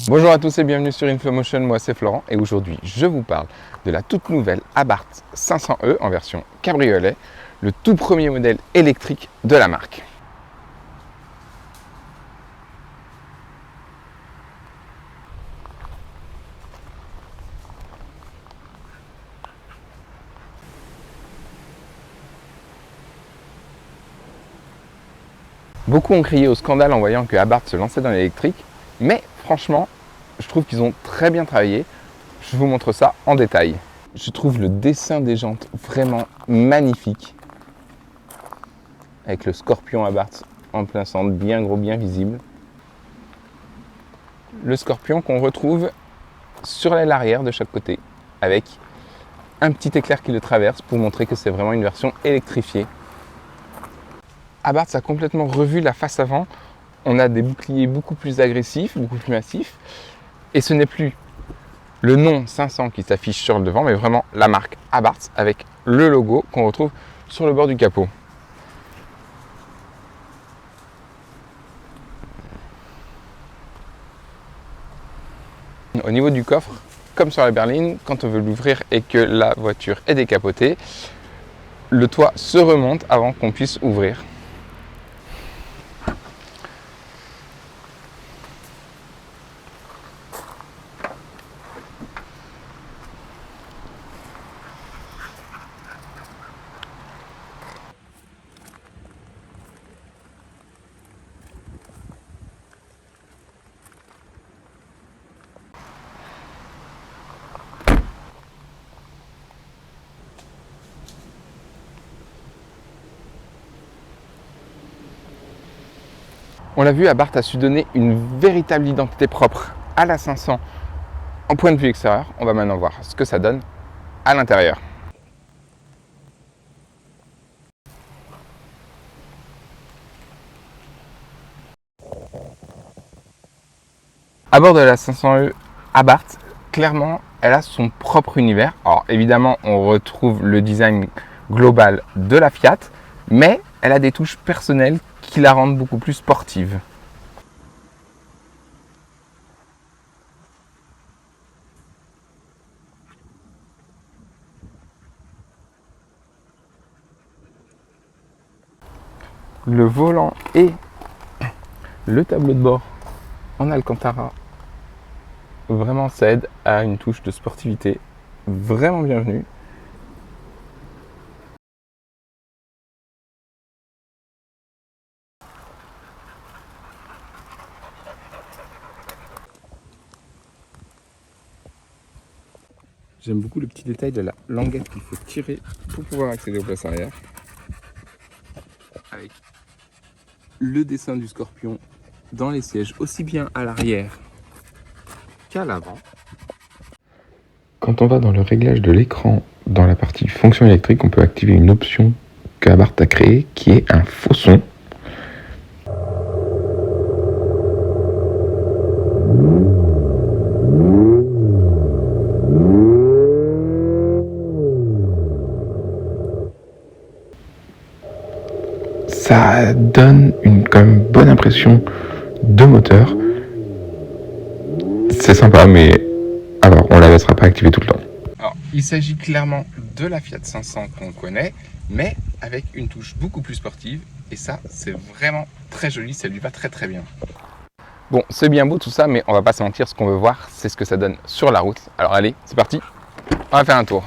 Bonjour à tous et bienvenue sur InfoMotion, moi c'est Florent et aujourd'hui je vous parle de la toute nouvelle Abarth 500e en version cabriolet, le tout premier modèle électrique de la marque. Beaucoup ont crié au scandale en voyant que Abarth se lançait dans l'électrique, mais franchement, je trouve qu'ils ont très bien travaillé. Je vous montre ça en détail. Je trouve le dessin des jantes vraiment magnifique, avec le Scorpion Abarth en plein centre, bien gros, bien visible. Le Scorpion qu'on retrouve sur l'aile arrière de chaque côté, avec un petit éclair qui le traverse pour montrer que c'est vraiment une version électrifiée. Abarth a complètement revu la face avant. On a des boucliers beaucoup plus agressifs, beaucoup plus massifs. Et ce n'est plus le nom 500 qui s'affiche sur le devant, mais vraiment la marque Abarth avec le logo qu'on retrouve sur le bord du capot. Au niveau du coffre, comme sur la berline, quand on veut l'ouvrir et que la voiture est décapotée, le toit se remonte avant qu'on puisse ouvrir. On l'a vu, Abarth a su donner une véritable identité propre à la 500 en point de vue extérieur. On va maintenant voir ce que ça donne à l'intérieur. À bord de la 500e Abarth, clairement, elle a son propre univers. Alors évidemment, on retrouve le design global de la Fiat, mais elle a des touches personnelles qui la rendent beaucoup plus sportive. Le volant et le tableau de bord en Alcantara, vraiment ça aide à une touche de sportivité vraiment bienvenue. J'aime beaucoup le petit détail de la languette qu'il faut tirer pour pouvoir accéder aux places arrière. Avec le dessin du scorpion dans les sièges, aussi bien à l'arrière qu'à l'avant. Quand on va dans le réglage de l'écran, dans la partie fonction électrique, on peut activer une option qu'Abarth a créée qui est un faux son. Ça donne quand même bonne impression de moteur. C'est sympa, mais alors on la laissera pas activer tout le temps. Alors, il s'agit clairement de la Fiat 500 qu'on connaît, mais avec une touche beaucoup plus sportive. Et ça, c'est vraiment très joli, ça lui va très très bien. Bon, c'est bien beau tout ça, mais on va pas se mentir, ce qu'on veut voir, c'est ce que ça donne sur la route. Alors allez, c'est parti, on va faire un tour.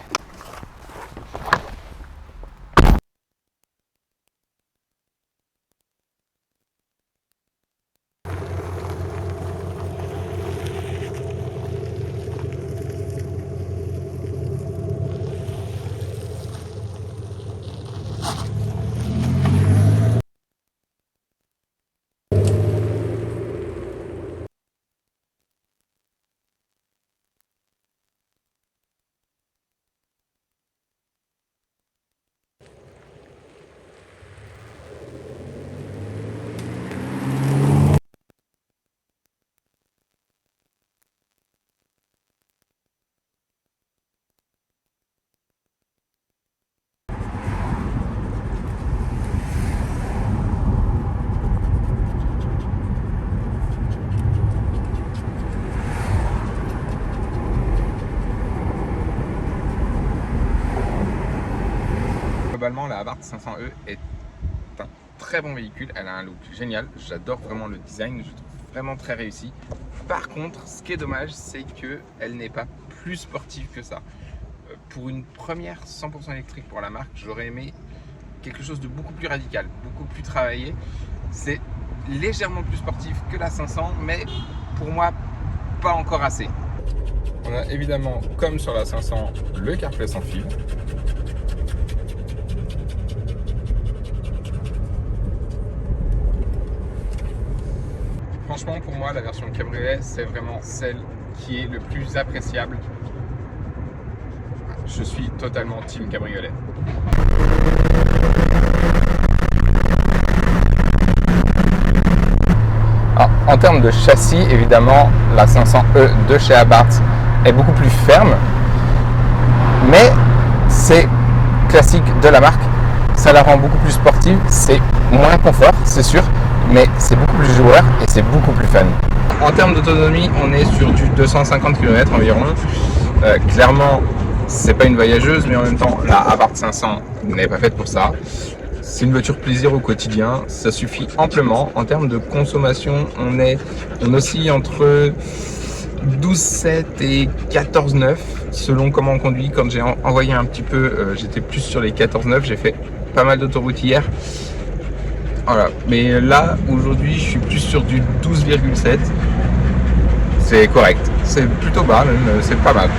vraiment la Abarth 500e est un très bon véhicule. Elle a un look génial. J'adore vraiment le design. Je trouve vraiment très réussi. Par contre, ce qui est dommage, c'est qu'elle n'est pas plus sportive que ça. Pour une première 100% électrique pour la marque, j'aurais aimé quelque chose de beaucoup plus radical, beaucoup plus travaillé. C'est légèrement plus sportif que la 500, mais pour moi, pas encore assez. On a évidemment, comme sur la 500, le CarPlay sans fil. Franchement, pour moi, la version cabriolet, c'est vraiment celle qui est le plus appréciable. Je suis totalement team cabriolet. Alors, en termes de châssis, évidemment, la 500e de chez Abarth est beaucoup plus ferme, mais c'est classique de la marque. Ça la rend beaucoup plus sportive, c'est moins confort, c'est sûr, mais c'est beaucoup plus joueur et c'est beaucoup plus fun. En termes d'autonomie, on est sur du 250 km environ. Clairement, c'est pas une voyageuse, mais en même temps, la Abarth 500 n'est pas faite pour ça. C'est une voiture plaisir au quotidien, ça suffit amplement. En termes de consommation, on oscille entre 12,7 et 14,9 selon comment on conduit. Quand j'ai envoyé un petit peu, j'étais plus sur les 14,9. J'ai fait pas mal d'autoroutes hier. Voilà. Mais là, aujourd'hui, je suis plus sur du 12,7. C'est correct. C'est plutôt bas, même, c'est pas mal.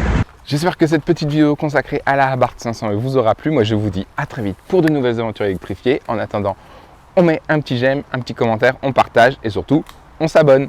J'espère que cette petite vidéo consacrée à la Abarth 500 vous aura plu. Moi, je vous dis à très vite pour de nouvelles aventures électrifiées. En attendant, on met un petit j'aime, un petit commentaire, on partage et surtout, on s'abonne.